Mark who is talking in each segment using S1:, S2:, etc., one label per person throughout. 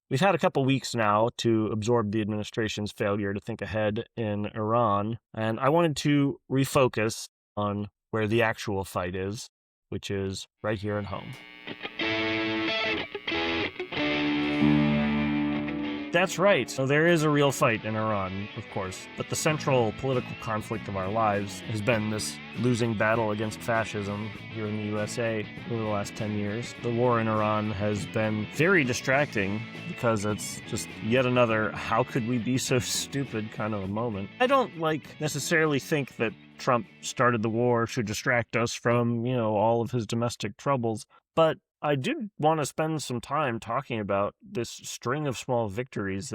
S1: we've had a couple weeks now to absorb the administration's failure to think ahead in Iran, and I wanted to refocus on where the actual fight is, which is right here at home. That's right. So there is a real fight in Iran, of course, but the central political conflict of our lives has been this losing battle against fascism here in the USA over the last 10 years. The war in Iran has been very distracting because it's just yet another how could we be so stupid kind of a moment. I don't necessarily think that Trump started the war to distract us from, all of his domestic troubles, but I did want to spend some time talking about this string of small victories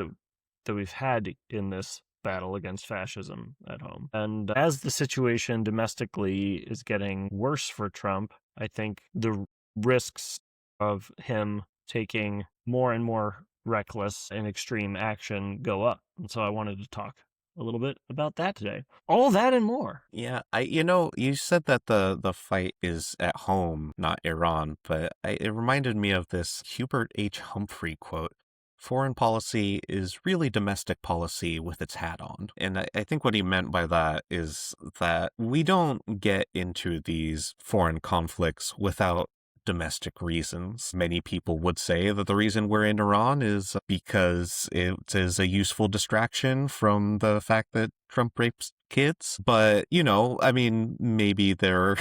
S1: that we've had in this battle against fascism at home. And as the situation domestically is getting worse for Trump, I think the risks of him taking more and more reckless and extreme action go up. And so I wanted to talk a little bit about that today. All that and more.
S2: Yeah, you said that the fight is at home, not Iran, but it reminded me of this Hubert H. Humphrey quote. Foreign policy is really domestic policy with its hat on. And I think what he meant by that is that we don't get into these foreign conflicts without domestic reasons. Many people would say that the reason we're in Iran is because it is a useful distraction from the fact that Trump rapes kids. But, maybe there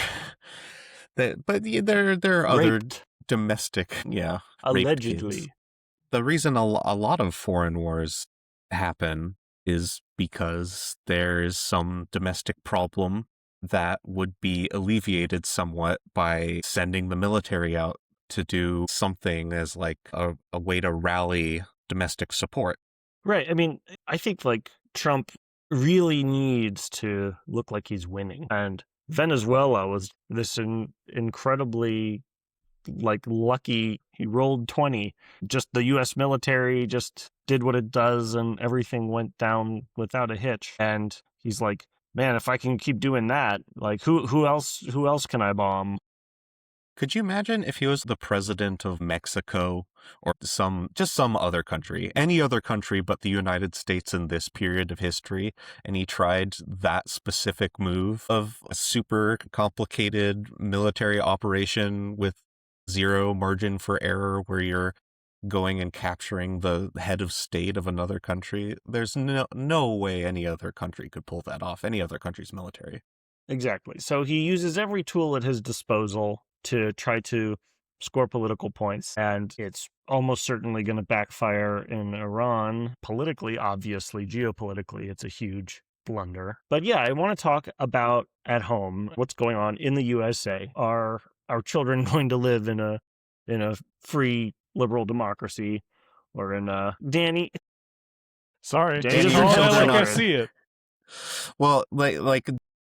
S2: are other
S1: Raped.
S2: domestic, raped
S1: Allegedly.
S2: kids. The reason a lot of foreign wars happen is because there is some domestic problem that would be alleviated somewhat by sending the military out to do something as a way to rally domestic support.
S1: Right. I think Trump really needs to look like he's winning. And Venezuela was this incredibly lucky. He rolled 20. Just the U.S. military just did what it does and everything went down without a hitch. And he's like, man, if I can keep doing that, who else can I bomb?
S2: Could you imagine if he was the president of Mexico or some other country, any other country but the United States in this period of history, and he tried that specific move of a super complicated military operation with zero margin for error where you're going and capturing the head of state of another country? There's no way any other country could pull that off, any other country's military.
S1: Exactly. So he uses every tool at his disposal to try to score political points, and it's almost certainly going to backfire in Iran. Politically, obviously, geopolitically, it's a huge blunder. But yeah, I want to talk about at home, what's going on in the USA. Are our children going to live in a free liberal democracy, or in Danny?
S3: Sorry,
S1: Danny,
S3: just
S1: your
S3: call it
S1: children
S3: like I
S1: are-
S3: see it.
S2: Well, like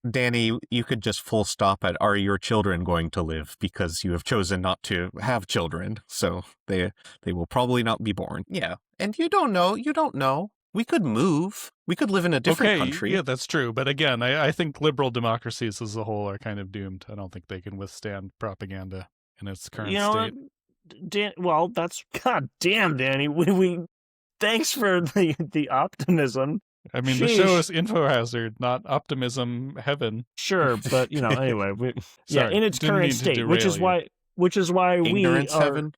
S2: Danny, you could just full stop at "Are your children going to live?" because you have chosen not to have children, so they will probably not be born. Yeah, and you don't know. We could move. We could live in a different country.
S3: Yeah, that's true. But again, I think liberal democracies as a whole are kind of doomed. I don't think they can withstand propaganda in its current state.
S1: Well, that's God damn, Danny. We thanks for the optimism.
S3: The
S1: Sheesh.
S3: show is info hazard, not optimism heaven.
S1: Sure, but anyway,
S3: Sorry,
S1: in its
S3: didn't
S1: current
S3: mean to
S1: state, which is
S3: derail you.
S1: why
S2: Ignorance heaven.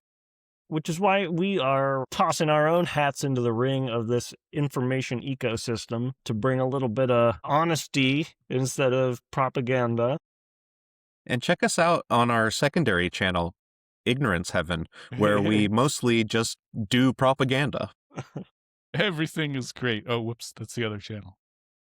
S1: Which is why we are tossing our own hats into the ring of this information ecosystem to bring a little bit of honesty instead of propaganda.
S2: And check us out on our secondary channel, Ignorance Heaven, where we mostly just do propaganda.
S3: Everything is great. Oh, whoops, that's the other channel.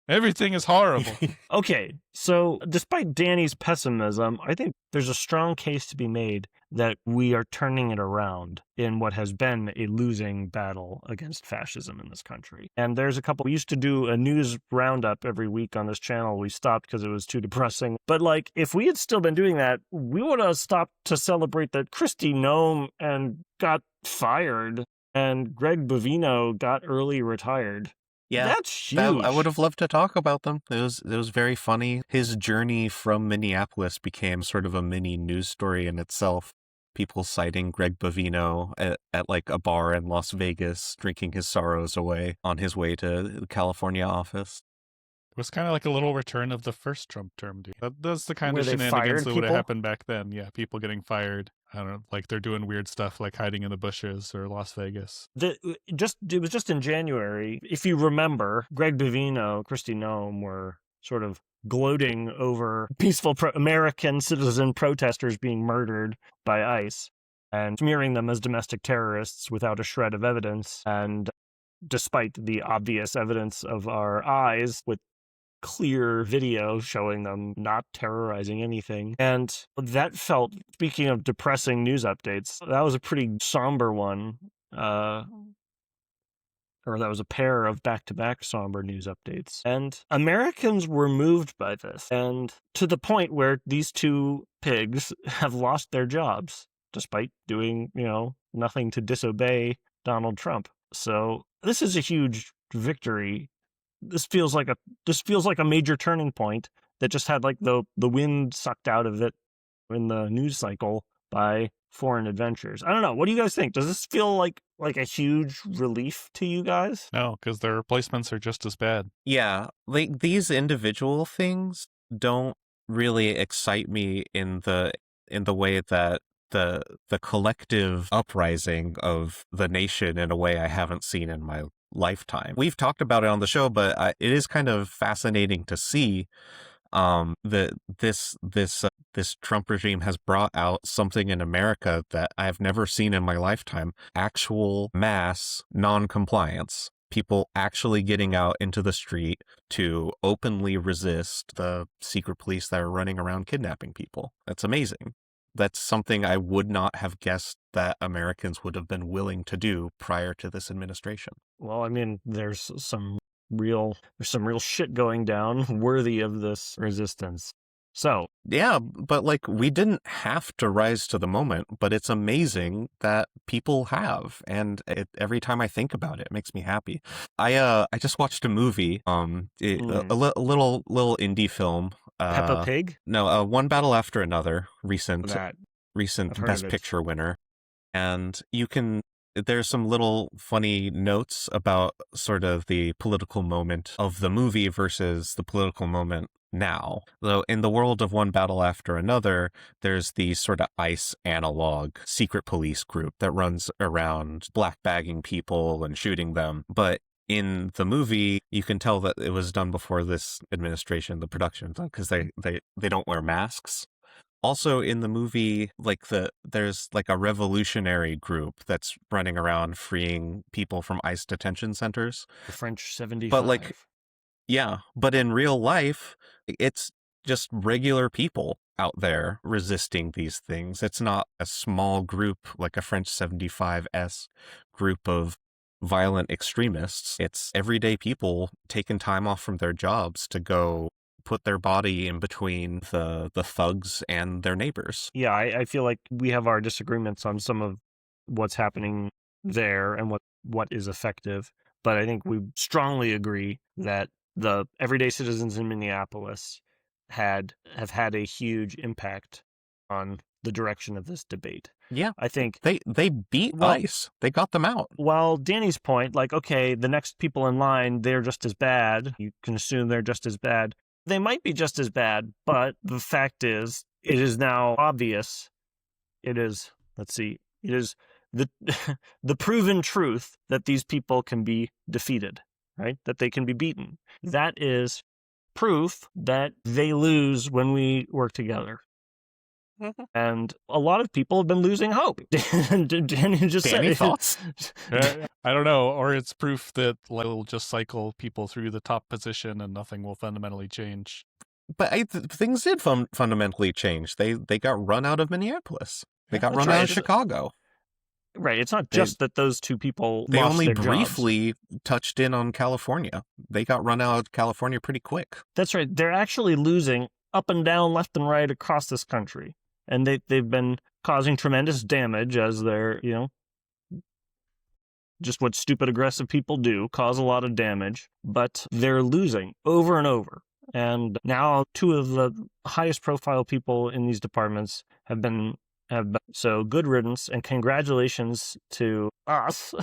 S3: Everything is horrible.
S1: Okay, so despite Danny's pessimism, I think there's a strong case to be made that we are turning it around in what has been a losing battle against fascism in this country. And there's a couple, we used to do a news roundup every week on this channel. We stopped because it was too depressing. But if we had still been doing that, we would have stopped to celebrate that Kristi Noem and got fired and Greg Bovino got early retired.
S2: Yeah,
S1: that's huge.
S2: I would have loved to talk about them. It was very funny. His journey from Minneapolis became sort of a mini news story in itself. people citing Greg Bovino at like a bar in Las Vegas, drinking his sorrows away on his way to the California office.
S3: It was kind of like a little return of the first Trump term. That's the kind
S1: Where
S3: of
S1: they
S3: shenanigans
S1: fired
S3: that would have
S1: people?
S3: happened back then. Yeah, people getting fired. I don't know, like they're doing weird stuff like hiding in the bushes or Las Vegas.
S1: It was just in January. If you remember, Greg Bovino, Kristi Noem were sort of gloating over peaceful American citizen protesters being murdered by ICE and smearing them as domestic terrorists without a shred of evidence. And despite the obvious evidence of our eyes with clear video showing them not terrorizing anything. And that felt, speaking of depressing news updates, that was a pretty somber one. Or that was a pair of back-to-back somber news updates. And Americans were moved by this, and to the point where these two pigs have lost their jobs, despite doing, nothing to disobey Donald Trump. So this is a huge victory. This feels like a major turning point that just had like the wind sucked out of it in the news cycle by foreign adventures. I don't know. What do you guys think? Does this feel like a huge relief to you guys?
S3: No, because their replacements are just as bad.
S2: Yeah, like these individual things don't really excite me in the way that the collective uprising of the nation in a way I haven't seen in my lifetime. We've talked about it on the show, but it is kind of fascinating to see that this Trump regime has brought out something in America that I've never seen in my lifetime: actual mass non-compliance. People actually getting out into the street to openly resist the secret police that are running around kidnapping people. That's amazing. That's something I would not have guessed that Americans would have been willing to do prior to this administration.
S1: Well, I mean, there's some real shit going down worthy of this resistance. So,
S2: yeah, but like we didn't have to rise to the moment, but it's amazing that people have, and every time I think about it, it makes me happy. I just watched a movie, a little indie film.
S1: Peppa Pig?
S2: No, One Battle After Another, recent
S1: I've heard
S2: Best
S1: of it.
S2: Picture winner, and there's some little funny notes about sort of the political moment of the movie versus the political moment now. Though in the world of One Battle After Another, there's the sort of ICE analog secret police group that runs around black bagging people and shooting them. But in the movie, you can tell that it was done before this administration, the production, because they don't wear masks. Also in the movie, there's like a revolutionary group that's running around freeing people from ICE detention centers.
S1: The French 75.
S2: But but in real life, it's just regular people out there resisting these things. It's not a small group like a French 75S group of violent extremists. It's everyday people taking time off from their jobs to go put their body in between the thugs and their neighbors.
S1: Yeah, I feel like we have our disagreements on some of what's happening there and what is effective. But I think we strongly agree that the everyday citizens in Minneapolis have had a huge impact on the direction of this debate.
S2: Yeah,
S1: I think
S2: they beat ICE. They got them out.
S1: While Danny's point, like, okay, the next people in line, they're just as bad. You can assume they're just as bad. They might be just as bad, but the fact is, it is now obvious. It is the the proven truth that these people can be defeated, right? That they can be beaten. That is proof that they lose when we work together. And a lot of people have been losing hope.
S2: Danny, thoughts?
S3: I don't know. Or it's proof that we'll just cycle people through the top position and nothing will fundamentally change.
S2: But things did fundamentally change. They got run out of Minneapolis. They got run out of Chicago.
S1: Right. It's not just that those two people
S2: They
S1: lost
S2: only
S1: their
S2: briefly touched in on California. They got run out of California pretty quick.
S1: That's right. They're actually losing up and down, left and right across this country. And they've been causing tremendous damage as they're, just what stupid, aggressive people do, cause a lot of damage. But they're losing over and over. And now two of the highest profile people in these departments have So good riddance, and congratulations to us.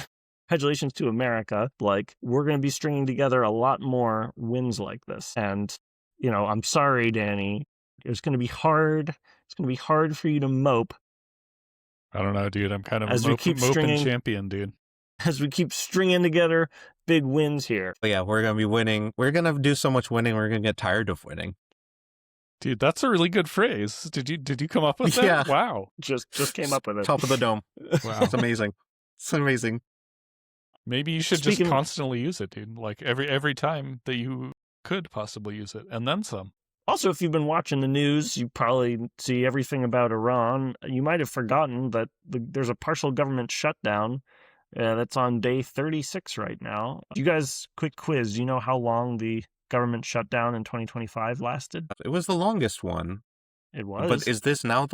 S1: Congratulations to America. Like, we're going to be stringing together a lot more wins like this. And, I'm sorry, Danny. It's going to be hard. It's going to be hard for you to mope.
S3: I don't know, dude. I'm kind of
S1: as
S3: a
S1: we keep
S3: moping
S1: stringing,
S3: champion, dude.
S1: As we keep stringing together big wins here.
S2: But yeah, we're going to be winning. We're going to do so much winning, we're going to get tired of winning.
S3: Dude, that's a really good phrase. Did you come up with that?
S2: Yeah.
S3: Wow.
S1: Just came up with it.
S2: Top of the dome.
S3: Wow.
S2: It's amazing. It's amazing.
S3: Maybe you should just constantly use it, dude. Like every time that you could possibly use it, and then some.
S1: Also, if you've been watching the news, you probably see everything about Iran. You might have forgotten that there's a partial government shutdown that's on day 36 right now. You guys, quick quiz. Do you know how long the government shutdown in 2025 lasted?
S2: It was the longest one.
S1: It was.
S2: But is this now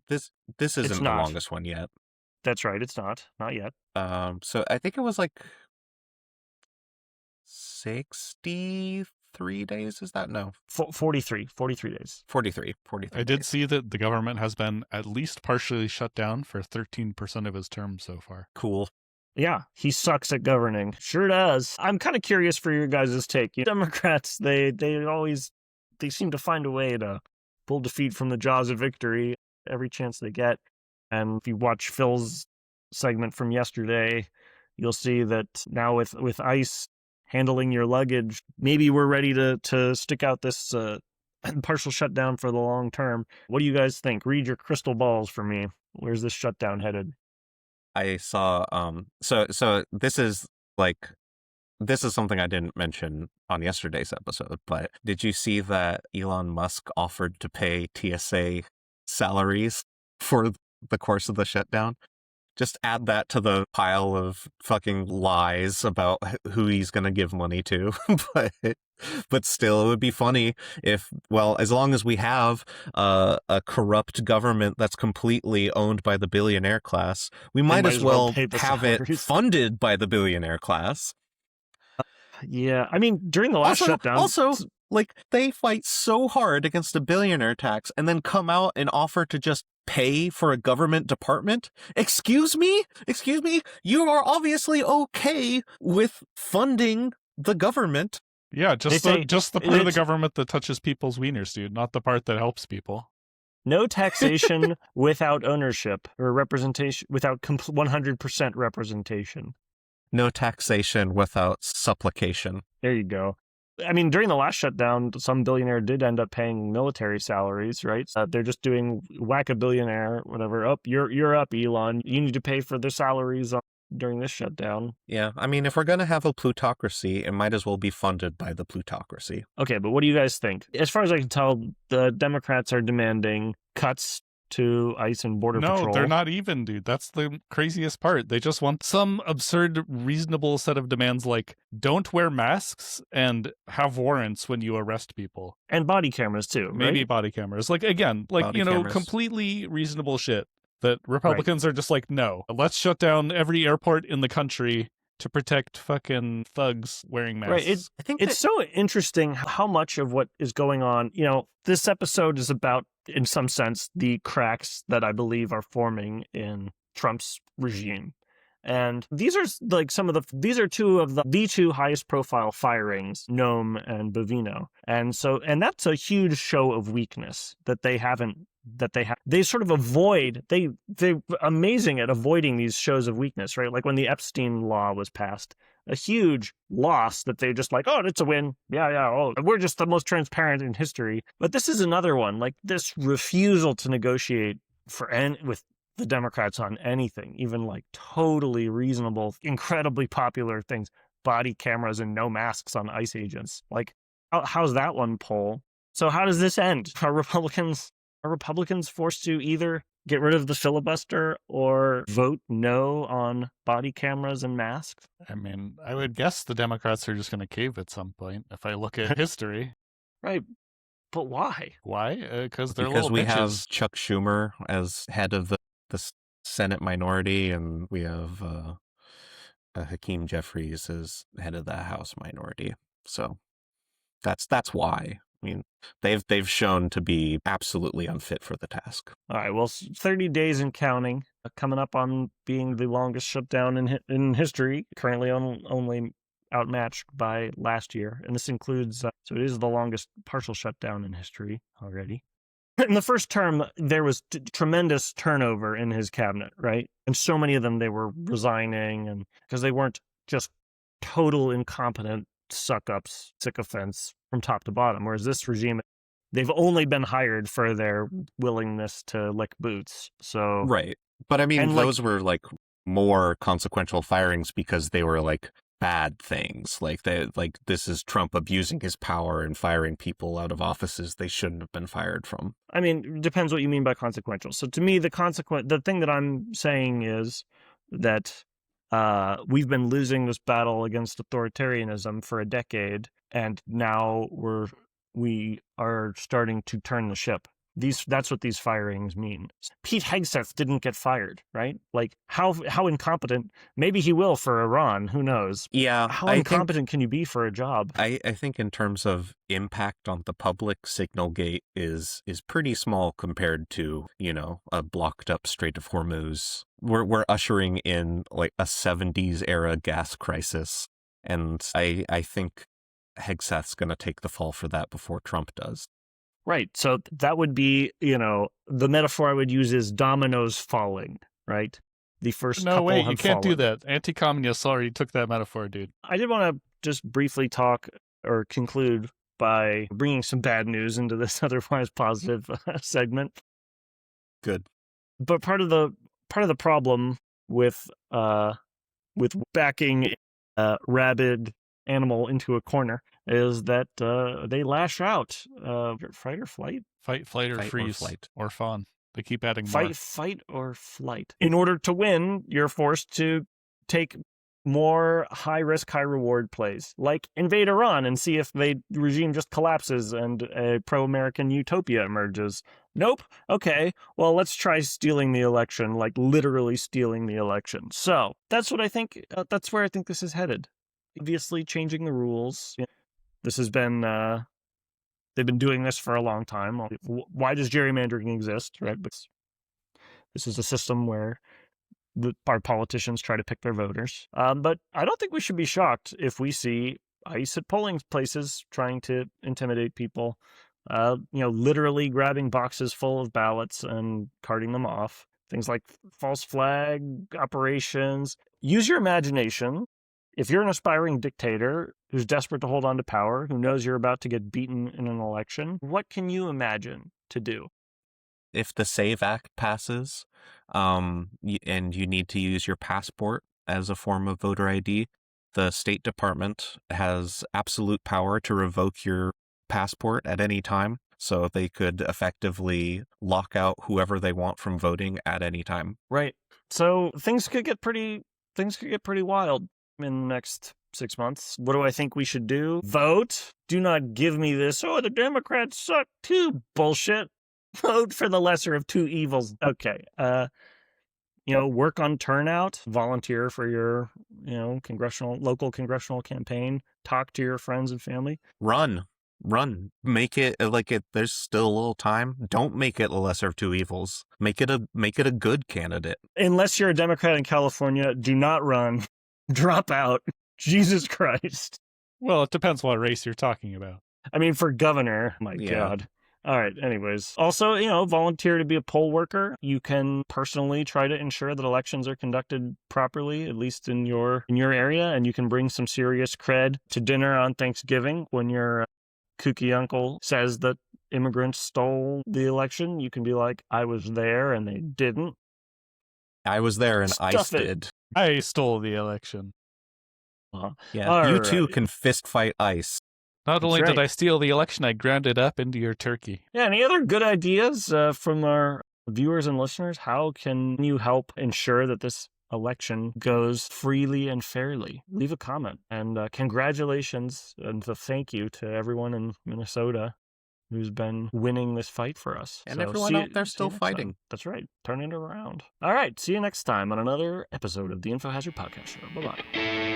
S2: this isn't the longest one yet?
S1: That's right. It's not yet.
S2: So I think it was like 63 days. Is that no?
S1: 43 days.
S2: 43.
S3: I did see that the government has been at least partially shut down for 13% of his term so far.
S2: Cool.
S1: Yeah, he sucks at governing. Sure does. I'm kind of curious for your guys' take. Democrats, they seem to find a way to pull defeat from the jaws of victory every chance they get. And if you watch Phil's segment from yesterday, you'll see that now with ICE handling your luggage, maybe we're ready to stick out this partial shutdown for the long term. What do you guys think? Read your crystal balls for me. Where's this shutdown headed?
S2: I saw so this is something I didn't mention on yesterday's episode, but did you see that Elon Musk offered to pay TSA salaries for the course of the shutdown? Just add that to the pile of fucking lies about who he's going to give money to. But still, it would be funny if, well, as long as we have a corrupt government that's completely owned by the billionaire class, we might as well have it funded by the billionaire class.
S1: Yeah, I mean, during the last shutdown...
S2: Also, like, they fight so hard against a billionaire tax and then come out and offer to just pay for a government department? Excuse me? You are obviously okay with funding the government.
S3: Yeah, just the part of the government that touches people's wieners, dude, not the part that helps people.
S1: No taxation without ownership or representation, without 100% representation.
S2: No taxation without supplication.
S1: There you go. I mean, during the last shutdown, some billionaire did end up paying military salaries, right? They're just doing whack-a-billionaire, whatever. Oh, you're up, Elon. You need to pay for their salaries during this shutdown.
S2: Yeah, I mean, if we're going to have a plutocracy, it might as well be funded by the plutocracy.
S1: Okay, but what do you guys think? As far as I can tell, the Democrats are demanding cuts to ICE and Border Patrol.
S3: No, they're not even, dude. That's the craziest part. They just want some absurd, reasonable set of demands like don't wear masks and have warrants when you arrest people.
S1: And body cameras, too, right?
S3: Maybe body cameras. Like, again, completely reasonable shit that Republicans are just like, no, let's shut down every airport in the country to protect fucking thugs wearing masks.
S1: Right. I think it's so interesting how much of what is going on, this episode is about, in some sense, the cracks that I believe are forming in Trump's regime. And these are two of the two highest profile firings, Nome and Bovino. And that's a huge show of weakness that they sort of avoid. They're amazing at avoiding these shows of weakness, right? Like when the Epstein law was passed, a huge loss that they just like, oh, it's a win. Yeah. We're just the most transparent in history. But this is another one, like this refusal to negotiate with the Democrats on anything, even like totally reasonable, incredibly popular things, body cameras and no masks on ICE agents. Like, how's that one poll? So how does this end? Are Republicans forced to either get rid of the filibuster or vote no on body cameras and masks?
S3: I mean, I would guess the Democrats are just going to cave at some point if I look at history.
S1: Right. But why?
S3: Why? Because they're
S2: because
S3: little
S2: we
S3: bitches.
S2: Have Chuck Schumer as head of the Senate minority, and we have Hakeem Jeffries as head of the House minority. So that's why. I mean, they've shown to be absolutely unfit for the task.
S1: All right, well, 30 days and counting, coming up on being the longest shutdown in history, currently only outmatched by last year. And this includes, so it is the longest partial shutdown in history already. In the first term, there was tremendous turnover in his cabinet, right? And so many of them, they were resigning, and because they weren't just total incompetent suck-ups, sycophants from top to bottom. Whereas this regime, they've only been hired for their willingness to lick boots. So
S2: right, but I mean, those were like more consequential firings because they were like bad things. Like this is Trump abusing his power and firing people out of offices they shouldn't have been fired from.
S1: I mean, it depends what you mean by consequential. So to me, the thing that I'm saying is that we've been losing this battle against authoritarianism for a decade, and now we are starting to turn the ship. That's what these firings mean. Pete Hegseth didn't get fired, right? Like, how incompetent? Maybe he will for Iran. Who knows?
S2: Yeah.
S1: How incompetent can you be for a job?
S2: I think in terms of impact on the public, Signalgate is pretty small compared to, a blocked up Strait of Hormuz. We're ushering in like a 70s era gas crisis. And I think Hegseth's going to take the fall for that before Trump does.
S1: Right. So that would be, the metaphor I would use is dominoes falling, right? The first
S3: No,
S1: couple
S3: wait,
S1: have
S3: you can't
S1: fallen.
S3: do that. Anti-communists already took that metaphor, dude.
S1: I did want to just briefly talk or conclude by bringing some bad news into this otherwise positive segment.
S2: Good.
S1: But part of the problem with backing a rabid animal into a corner is that they lash out. Fight or flight?
S3: Fight, flight, or freeze.
S2: Or flight.
S3: Or fawn. They keep adding more.
S1: Fight or flight. In order to win, you're forced to take more high-risk, high-reward plays, like invade Iran and see if the regime just collapses and a pro-American utopia emerges. Nope. Okay, well, let's try stealing the election, like literally stealing the election. So that's what I think. That's where I think this is headed. Obviously, changing the rules. This has been, they've been doing this for a long time. Why does gerrymandering exist, right? Because this is a system where our politicians try to pick their voters. But I don't think we should be shocked if we see ICE at polling places trying to intimidate people, literally grabbing boxes full of ballots and carting them off. Things like false flag operations. Use your imagination. If you're an aspiring dictator who's desperate to hold on to power, who knows you're about to get beaten in an election, what can you imagine to do?
S2: If the SAVE Act passes, and you need to use your passport as a form of voter ID, the State Department has absolute power to revoke your passport at any time. So they could effectively lock out whoever they want from voting at any time.
S1: Right. So things could get pretty wild in the next 6 months. What do I think we should do? Vote. Do not give me this, the Democrats suck too bullshit. Vote for the lesser of two evils. Okay. Work on turnout, volunteer for your, local congressional campaign, talk to your friends and family.
S2: Run. Make it there's still a little time. Don't make it the lesser of two evils. Make it a good candidate.
S1: Unless you're a Democrat in California, do not run. Drop out. Jesus Christ.
S3: Well, it depends what race you're talking about.
S1: I mean, for governor, my God. All right. Anyways, also, volunteer to be a poll worker. You can personally try to ensure that elections are conducted properly, at least in your area, and you can bring some serious cred to dinner on Thanksgiving when your kooky uncle says that immigrants stole the election. You can be like, I was there and they didn't.
S2: I was there and ICE did.
S3: I stole the election.
S2: Yeah, you too can fist fight ICE.
S3: Not only did I steal the election, I ground it up into your turkey.
S1: Yeah, any other good ideas from our viewers and listeners? How can you help ensure that this election goes freely and fairly? Leave a comment. And congratulations and a thank you to everyone in Minnesota who's been winning this fight for us.
S2: And everyone out there still fighting.
S1: That's right. Turn it around. All right. See you next time on another episode of the InfoHazard Podcast Show. Bye-bye.